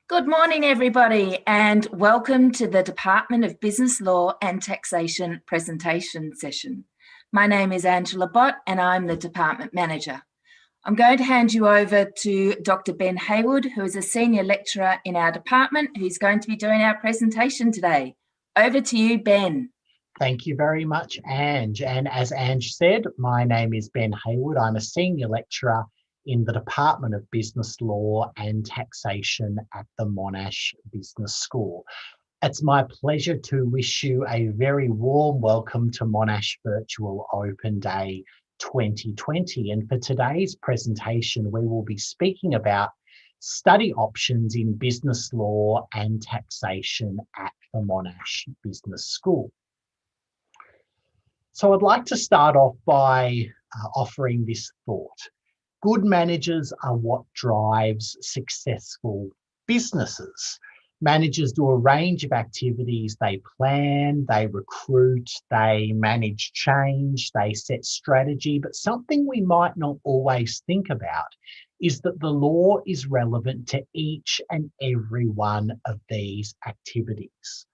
Good morning, everybody, and welcome to the Department of Business Law and Taxation presentation session. My name is Angela Bott, and I'm the Department Manager. I'm going to hand you over to Dr. Ben Haywood, who is a Senior Lecturer in our department, who's going to be doing our presentation today. Over to you, Ben. Thank you very much, Ange. And as Ange said, my name is Ben Haywood. I'm a Senior Lecturer in the Department of Business Law and Taxation at the Monash Business School. It's my pleasure to wish you a very warm welcome to Monash Virtual Open Day 2020. And for today's presentation, we will be speaking about study options in business law and taxation at the Monash Business School. So I'd like to start off by offering this thought. Good managers are what drives successful businesses. Managers do a range of activities. They plan, they recruit, they manage change, they set strategy. But something we might not always think about is that the law is relevant to each and every one of these activities.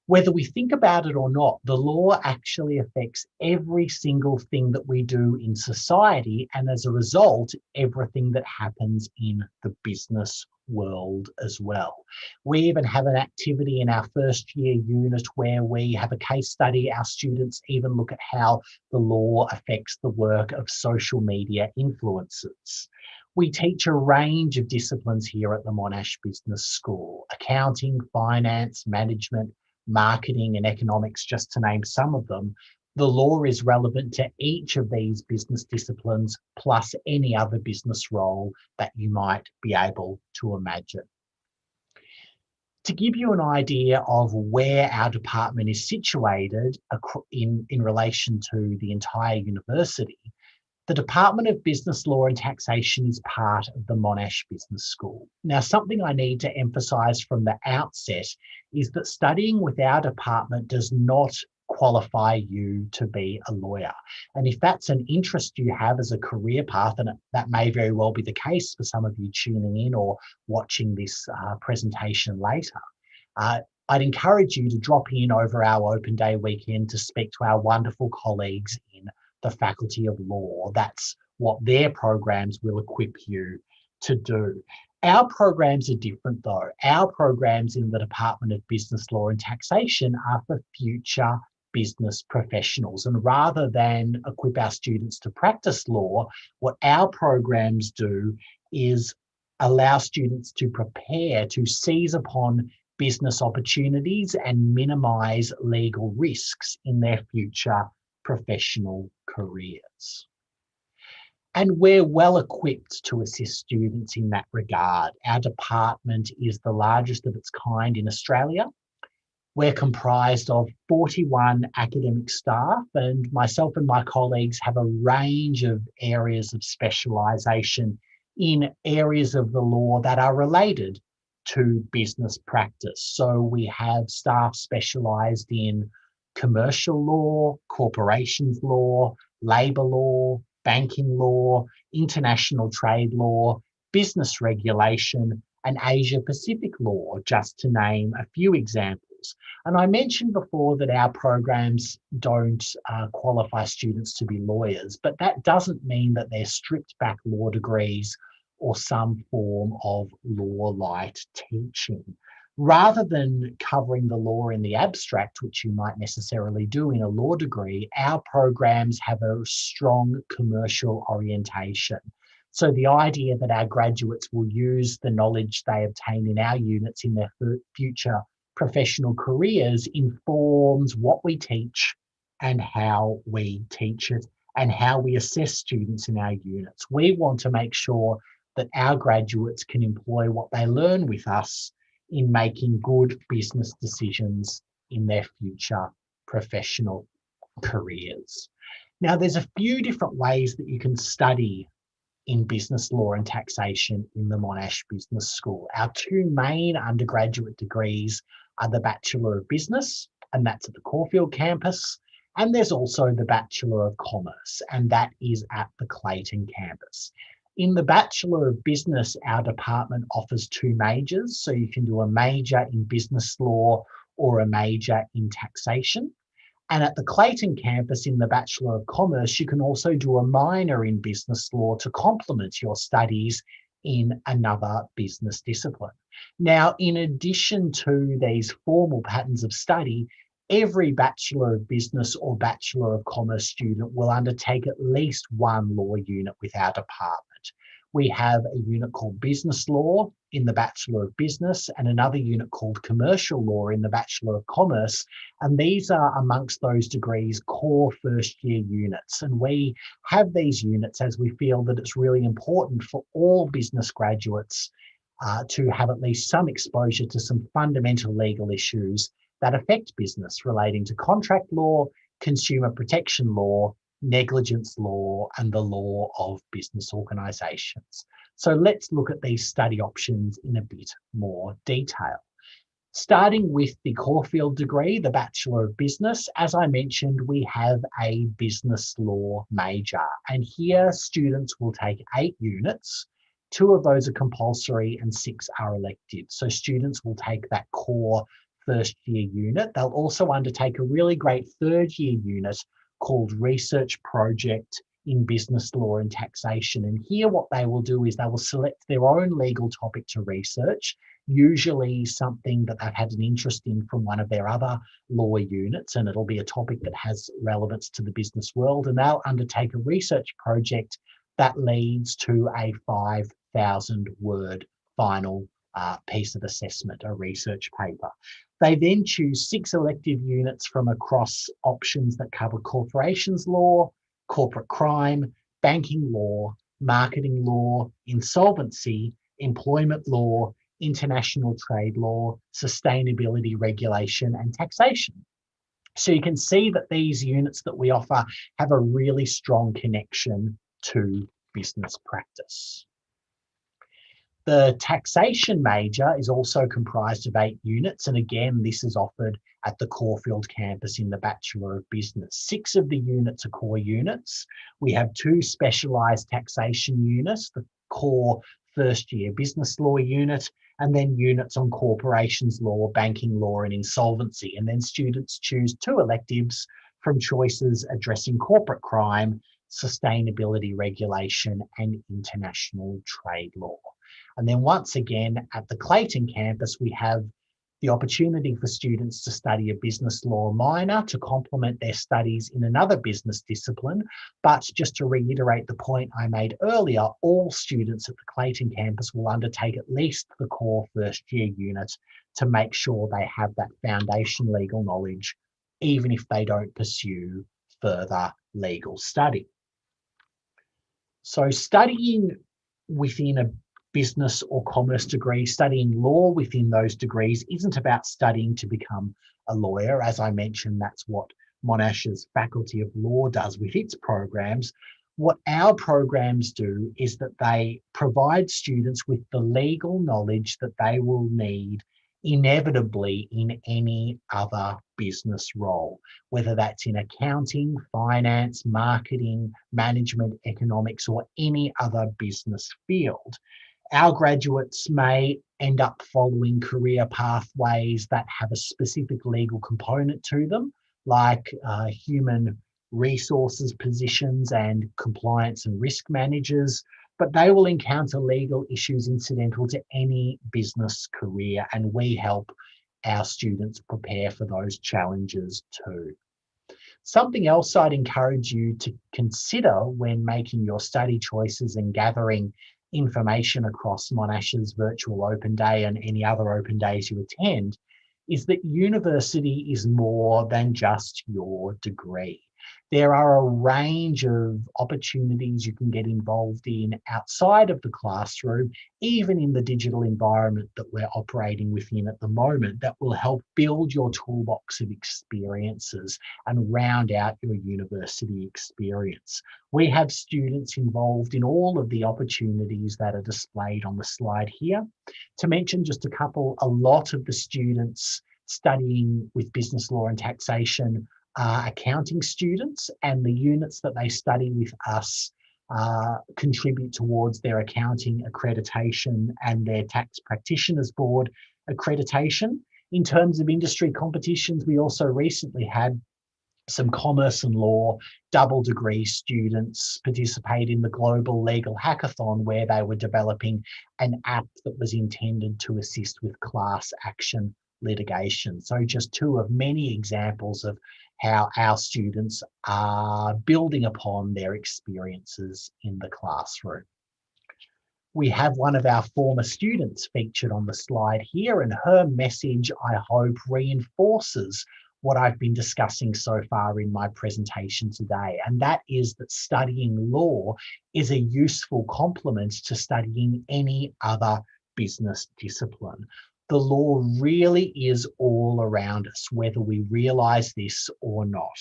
Whether we think about it or not, the law actually affects every single thing that we do in society, and as a result, everything that happens in the business world as well. We even have an activity in our first year unit where we have a case study. Our students even look at how the law affects the work of social media influencers. We teach a range of disciplines here at the Monash Business School: accounting, finance, management, marketing and economics, just to name some of them. The law is relevant to each of these business disciplines, plus any other business role that you might be able to imagine. To give you an idea of where our department is situated in relation to the entire university, the Department of Business Law and Taxation is part of the Monash Business School. Now, something I need to emphasise from the outset is that studying with our department does not qualify you to be a lawyer. And if that's an interest you have as a career path, and that may very well be the case for some of you tuning in or watching this presentation later, I'd encourage you to drop in over our open day weekend to speak to our wonderful colleagues in the Faculty of Law. That's what their programs will equip you to do. Our programs are different though. Our programs in the Department of Business Law and Taxation are for future business professionals. And rather than equip our students to practice law, what our programs do is allow students to prepare to seize upon business opportunities and minimize legal risks in their future professional careers. And we're well equipped to assist students in that regard. Our department is the largest of its kind in Australia. We're comprised of 41 academic staff, and myself and my colleagues have a range of areas of specialisation in areas of the law that are related to business practice. So we have staff specialised in commercial law, corporations law, labour law, banking law, international trade law, business regulation, and Asia Pacific law, just to name a few examples. And I mentioned before that our programs don't qualify students to be lawyers, but that doesn't mean that they're stripped back law degrees or some form of law light teaching. Rather than covering the law in the abstract, which you might necessarily do in a law degree, our programs have a strong commercial orientation. So the idea that our graduates will use the knowledge they obtain in our units in their future professional careers informs what we teach and how we teach it and how we assess students in our units. We want to make sure that our graduates can employ what they learn with us in making good business decisions in their future professional careers. Now, there's a few different ways that you can study in business law and taxation in the Monash Business School. Our two main undergraduate degrees are the Bachelor of Business, and that's at the Caulfield campus, and there's also the Bachelor of Commerce, and that is at the Clayton campus. In the Bachelor of Business, our department offers 2 majors. So you can do a major in business law or a major in taxation. And at the Clayton campus in the Bachelor of Commerce, you can also do a minor in business law to complement your studies in another business discipline. Now, in addition to these formal patterns of study, every Bachelor of Business or Bachelor of Commerce student will undertake at least one law unit with our department. We have a unit called Business Law in the Bachelor of Business and another unit called Commercial Law in the Bachelor of Commerce. And these are amongst those degrees core first year units. And we have these units as we feel that it's really important for all business graduates to have at least some exposure to some fundamental legal issues that affect business relating to contract law, consumer protection law, negligence law, and the law of business organisations. So let's look at these study options in a bit more detail. Starting with the core field degree, the Bachelor of Business, as I mentioned, we have a business law major, and here students will take 8 units. 2 of those are compulsory and 6 are elective. So students will take that core first year unit. They'll also undertake a really great third year unit called Research Project in Business Law and Taxation. And here what they will do is they will select their own legal topic to research, usually something that they've had an interest in from one of their other law units, and it'll be a topic that has relevance to the business world. And they'll undertake a research project that leads to a 5,000 word final piece of assessment, a research paper. They then choose 6 elective units from across options that cover corporations law, corporate crime, banking law, marketing law, insolvency, employment law, international trade law, sustainability regulation, and taxation. So you can see that these units that we offer have a really strong connection to business practice. The taxation major is also comprised of 8 units, and again, this is offered at the Caulfield campus in the Bachelor of Business. 6 of the units are core units. We have 2 specialised taxation units, the core first year business law unit, and then units on corporations law, banking law, and insolvency. And then students choose 2 electives from choices addressing corporate crime, sustainability regulation, and international trade law. And then once again, at the Clayton campus, we have the opportunity for students to study a business law minor to complement their studies in another business discipline. But just to reiterate the point I made earlier, all students at the Clayton campus will undertake at least the core first year unit to make sure they have that foundation legal knowledge, even if they don't pursue further legal study. So studying within a business or commerce degree, studying law within those degrees isn't about studying to become a lawyer. As I mentioned, that's what Monash's Faculty of Law does with its programs. What our programs do is that they provide students with the legal knowledge that they will need inevitably in any other business role, whether that's in accounting, finance, marketing, management, economics, or any other business field. Our graduates may end up following career pathways that have a specific legal component to them, like human resources positions and compliance and risk managers, but they will encounter legal issues incidental to any business career, and we help our students prepare for those challenges too. Something else I'd encourage you to consider when making your study choices and gathering information across Monash's virtual open day and any other open days you attend is that university is more than just your degree. There are a range of opportunities you can get involved in outside of the classroom, even in the digital environment that we're operating within at the moment, that will help build your toolbox of experiences and round out your university experience. We have students involved in all of the opportunities that are displayed on the slide here. To mention just a couple, a lot of the students studying with business law and taxation are accounting students, and the units that they study with us contribute towards their accounting accreditation and their tax practitioners board accreditation. In terms of industry competitions, we also recently had some commerce and law double degree students participate in the Global Legal Hackathon, where they were developing an app that was intended to assist with class action litigation. So just two of many examples of how our students are building upon their experiences in the classroom. We have one of our former students featured on the slide here, and her message, I hope, reinforces what I've been discussing so far in my presentation today, and that is that studying law is a useful complement to studying any other business discipline. The law really is all around us, whether we realise this or not.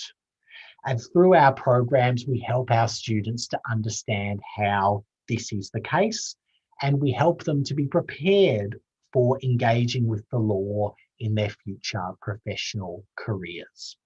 And through our programs, we help our students to understand how this is the case, and we help them to be prepared for engaging with the law in their future professional careers.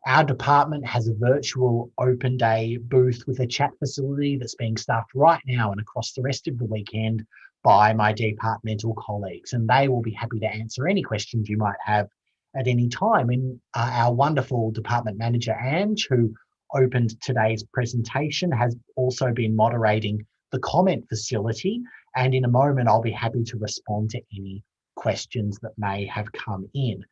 Our department has a virtual open day booth with a chat facility that's being staffed right now and across the rest of the weekend by my departmental colleagues, and they will be happy to answer any questions you might have at any time. And our wonderful department manager, Ange, who opened today's presentation, has also been moderating the comment facility, and in a moment I'll be happy to respond to any questions that may have come in.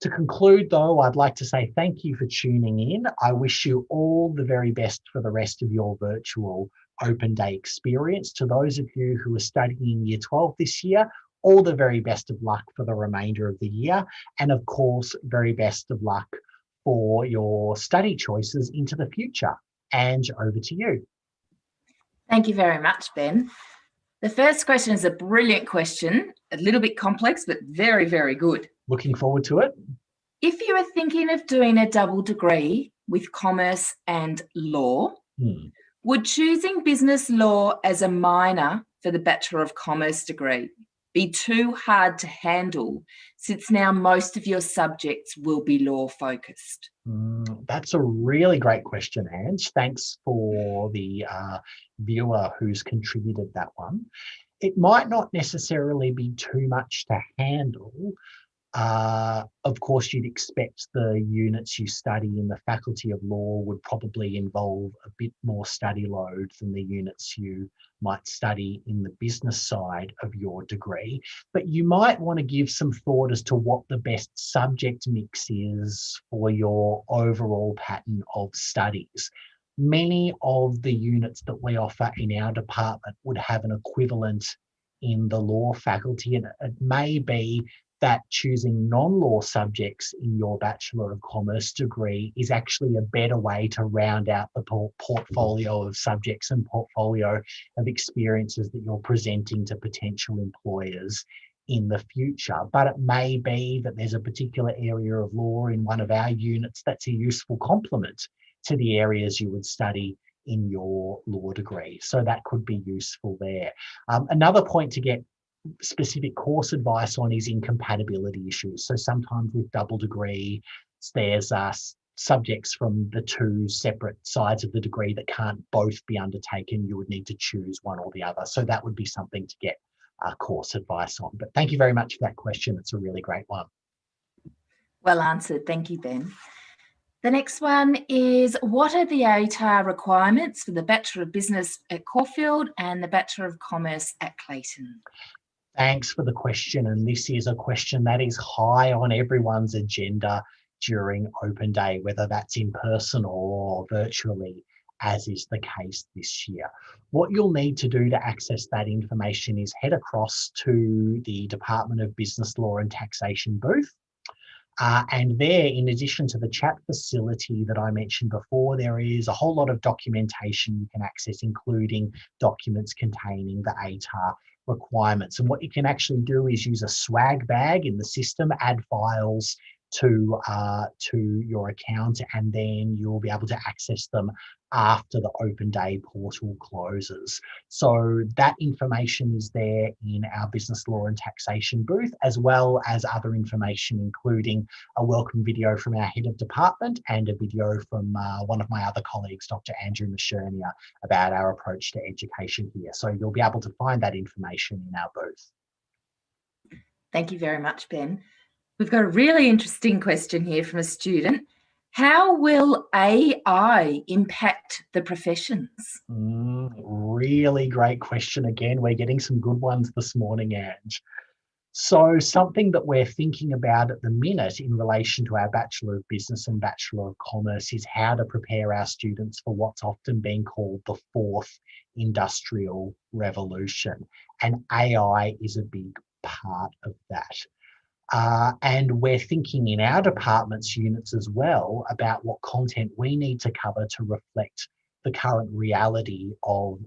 To conclude, though, I'd like to say thank you for tuning in. I wish you all the very best for the rest of your virtual open day experience. To those of you who are studying Year 12 this year, all the very best of luck for the remainder of the year. And of course, very best of luck for your study choices into the future. Ange, over to you. Thank you very much, Ben. The first question is a brilliant question, a little bit complex, but very, very good. Looking forward to it. If you are thinking of doing a double degree with commerce and law, would choosing business law as a minor for the Bachelor of Commerce degree be too hard to handle, since now most of your subjects will be law focused? That's a really great question, Ange. Thanks for the viewer who's contributed that one. It might not necessarily be too much to handle. Of course, you'd expect the units you study in the Faculty of Law would probably involve a bit more study load than the units you might study in the business side of your degree. But you might want to give some thought as to what the best subject mix is for your overall pattern of studies. Many of the units that we offer in our department would have an equivalent in the law faculty, and it may be that choosing non-law subjects in your Bachelor of Commerce degree is actually a better way to round out the portfolio of subjects and portfolio of experiences that you're presenting to potential employers in the future. But it may be that there's a particular area of law in one of our units that's a useful complement to the areas you would study in your law degree. So that could be useful there. Another point to get specific course advice on is incompatibility issues. So sometimes with double degree, there's subjects from the two separate sides of the degree that can't both be undertaken. You would need to choose one or the other. So that would be something to get course advice on. But thank you very much for that question. It's a really great one. Well answered. Thank you, Ben. The next one is, what are the ATAR requirements for the Bachelor of Business at Caulfield and the Bachelor of Commerce at Clayton? Thanks for the question. And this is a question that is high on everyone's agenda during open day, whether that's in person or virtually, as is the case this year. What you'll need to do to access that information is head across to the Department of Business Law and Taxation booth. And there, in addition to the chat facility that I mentioned before, there is a whole lot of documentation you can access, including documents containing the ATAR requirements. And what you can actually do is use a swag bag in the system, add files to your account, and then you'll be able to access them after the open day portal closes. So that information is there in our business law and taxation booth, as well as other information, including a welcome video from our head of department and a video from one of my other colleagues, Dr. Andrew Maschernia, about our approach to education here. So you'll be able to find that information in our booth. Thank you very much, Ben. We've got a really interesting question here from a student. How will AI impact the professions? Really great question again. We're getting some good ones this morning, Ange. So something that we're thinking about at the minute in relation to our Bachelor of Business and Bachelor of Commerce is how to prepare our students for what's often been called the fourth industrial revolution. And AI is a big part of that. And we're thinking in our department's units as well about what content we need to cover to reflect the current reality of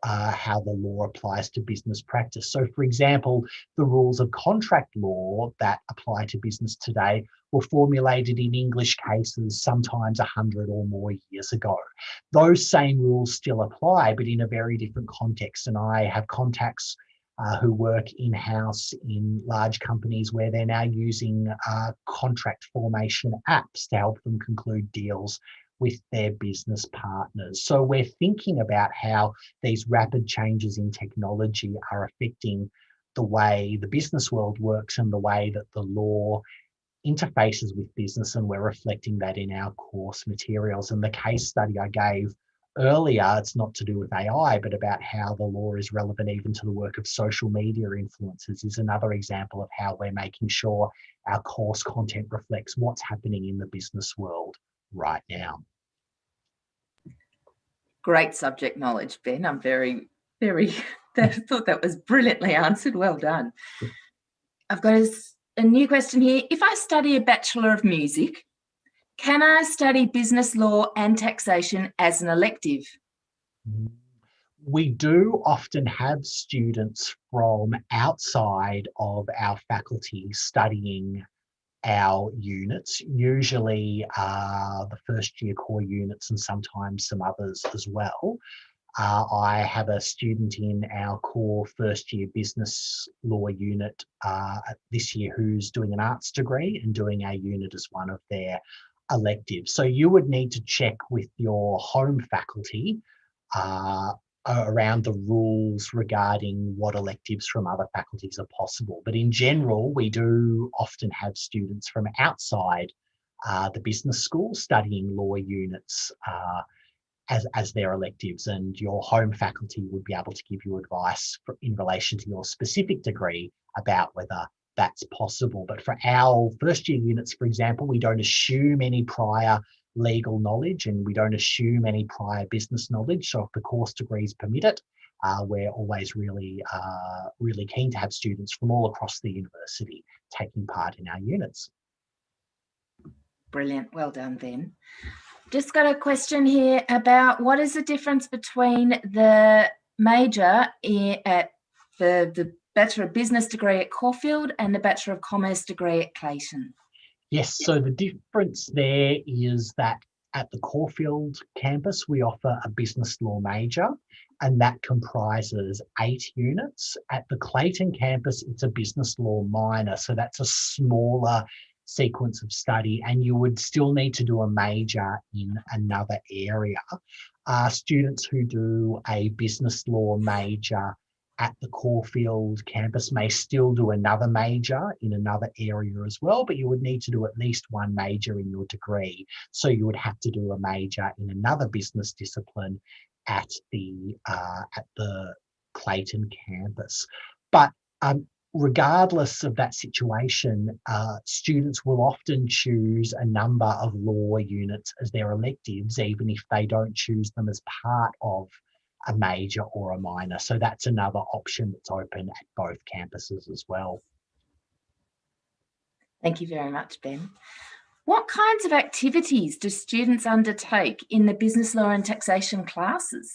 how the law applies to business practice. So, for example, the rules of contract law that apply to business today were formulated in English cases sometimes 100 or more years ago. Those same rules still apply, but in a very different context. And I have contacts who work in-house in large companies where they're now using contract formation apps to help them conclude deals with their business partners. So we're thinking about how these rapid changes in technology are affecting the way the business world works and the way that the law interfaces with business, and we're reflecting that in our course materials. And the case study I gave earlier, it's not to do with AI, but about how the law is relevant even to the work of social media influencers, is another example of how we're making sure our course content reflects what's happening in the business world right now. Great subject knowledge, Ben. I'm very thought that was brilliantly answered. Well done. I've got a new question here. If I study a Bachelor of Music, can I study business law and taxation as an elective? We do often have students from outside of our faculty studying our units, usually the first year core units and sometimes some others as well. I have a student in our core first year business law unit this year who's doing an arts degree and doing our unit as one of their electives. So you would need to check with your home faculty around the rules regarding what electives from other faculties are possible. But in general, we do often have students from outside the business school studying law units as their electives, and your home faculty would be able to give you advice in relation to your specific degree about whether that's possible. But for our first year units, for example, we don't assume any prior legal knowledge and we don't assume any prior business knowledge. So if the course degrees permit it, we're always really keen to have students from all across the university taking part in our units. Brilliant. Well done, Ben. Just got a question here about what is the difference between the major at the Bachelor of Business degree at Caulfield and the Bachelor of Commerce degree at Clayton? Yes, so the difference there is that at the Caulfield campus, we offer a business law major, and that comprises 8 units. At the Clayton campus, it's a business law minor, so that's a smaller sequence of study, and you would still need to do a major in another area. Students who do a business law major at the Caulfield campus may still do another major in another area as well, but you would need to do at least one major in your degree. So you would have to do a major in another business discipline at the Clayton campus. But regardless of that situation, students will often choose a number of law units as their electives, even if they don't choose them as part of a major or a minor. So that's another option that's open at both campuses as well. Thank you very much, Ben. What kinds of activities do students undertake in the business law and taxation classes?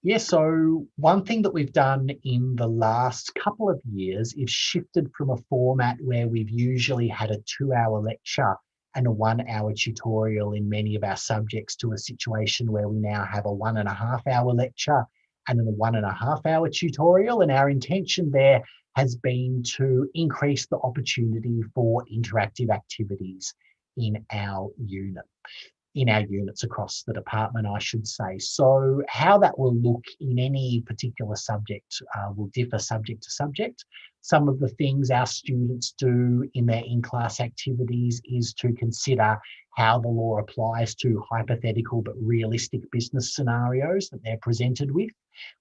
Yeah, so one thing that we've done in the last couple of years is shifted from a format where we've usually had a 2-hour lecture and a 1 hour tutorial in many of our subjects to a situation where we now have a 1.5 hour lecture and a 1.5 hour tutorial. And our intention there has been to increase the opportunity for interactive activities in our units across the department, I should say. So how that will look in any particular subject will differ subject to subject. Some of the things our students do in their in-class activities is to consider how the law applies to hypothetical but realistic business scenarios that they're presented with.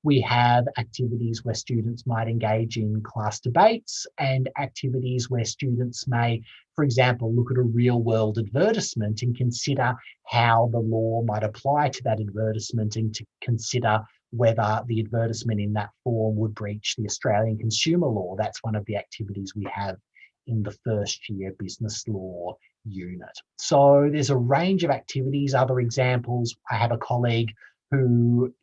We have activities where students might engage in class debates and activities where students may, for example, look at a real-world advertisement and consider how the law might apply to that advertisement and to consider whether the advertisement in that form would breach the Australian consumer law. That's one of the activities we have in the first year business law unit. So there's a range of activities. Other examples, I have a colleague who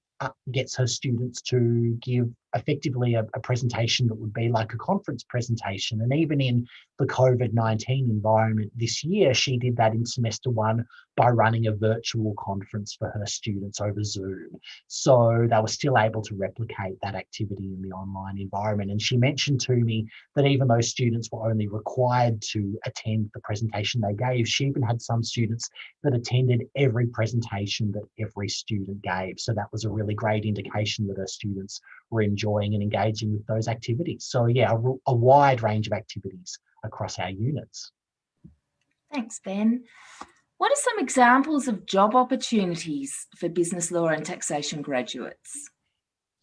gets her students to give effectively a presentation that would be like a conference presentation. And even in the COVID-19 environment this year, she did that in semester 1 by running a virtual conference for her students over Zoom. So they were still able to replicate that activity in the online environment. And she mentioned to me that even though students were only required to attend the presentation they gave, she even had some students that attended every presentation that every student gave. So that was a really great indication that her students were enjoying and engaging with those activities. So yeah, a wide range of activities across our units. Thanks, Ben. What are some examples of job opportunities for business law and taxation graduates?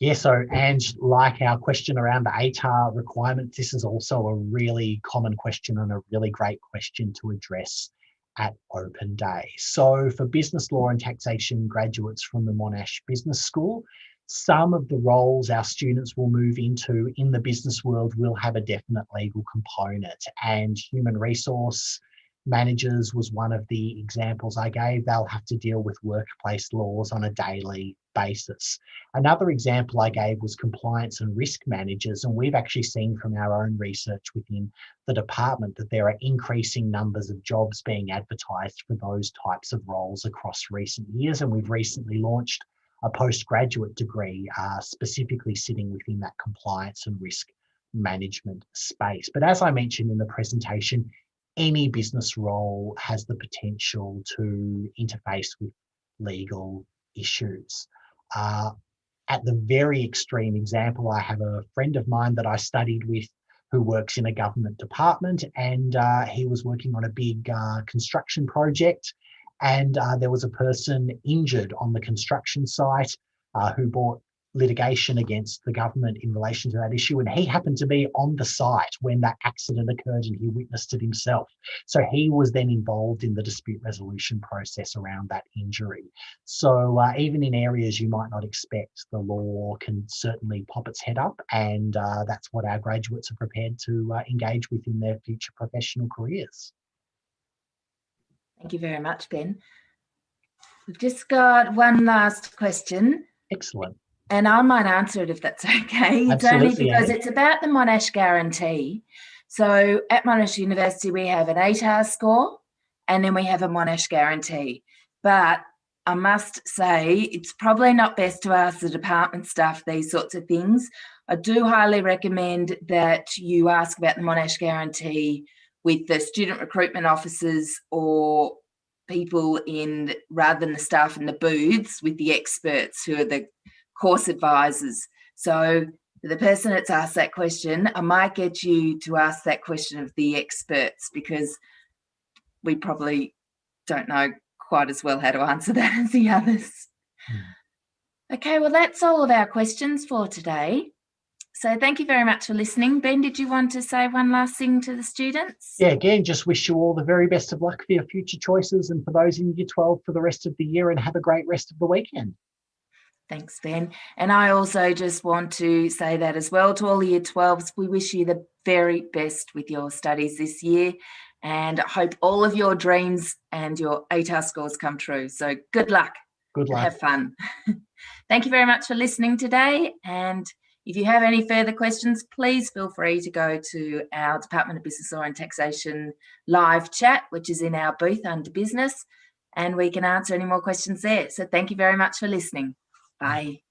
Yeah, so Ange, like our question around the ATAR requirements, this is also a really common question and a really great question to address at Open Day. So for business law and taxation graduates from the Monash Business School, some of the roles our students will move into in the business world will have a definite legal component, and human resource managers was one of the examples I gave. They'll have to deal with workplace laws on a daily basis. Another example I gave was compliance and risk managers, and we've actually seen from our own research within the department that there are increasing numbers of jobs being advertised for those types of roles across recent years, and we've recently launched a postgraduate degree specifically sitting within that compliance and risk management space. But as I mentioned in the presentation, any business role has the potential to interface with legal issues. At the very extreme example, I have a friend of mine that I studied with who works in a government department, and he was working on a big construction project, and there was a person injured on the construction site who brought litigation against the government in relation to that issue, and he happened to be on the site when that accident occurred and he witnessed it himself. So he was then involved in the dispute resolution process around that injury. So even in areas you might not expect, the law can certainly pop its head up, and that's what our graduates are prepared to engage with in their future professional careers. Thank you very much, Ben. We've just got one last question. Excellent. And I might answer it if that's okay. It's Absolutely, only because Anne. it's about the Monash guarantee. So at Monash University, we have an ATAR score and then we have a Monash guarantee. But I must say, it's probably not best to ask the department staff these sorts of things. I do highly recommend that you ask about the Monash guarantee with the student recruitment officers or people in, rather than the staff in the booths, with the experts who are the course advisors. So the person that's asked that question, I might get you to ask that question of the experts, because we probably don't know quite as well how to answer that as the others. Okay, well, that's all of our questions for today. So thank you very much for listening. Ben, did you want to say one last thing to the students? Yeah, again, just wish you all the very best of luck for your future choices and for those in Year 12 for the rest of the year, and have a great rest of the weekend. Thanks, Ben. And I also just want to say that as well to all the Year 12s, we wish you the very best with your studies this year, and I hope all of your dreams and your ATAR scores come true. So good luck. Good luck. Have fun. Thank you very much for listening today, and If you have any further questions, please feel free to go to our Department of Business Law and Taxation live chat, which is in our booth under business, and we can answer any more questions there. So thank you very much for listening. Bye.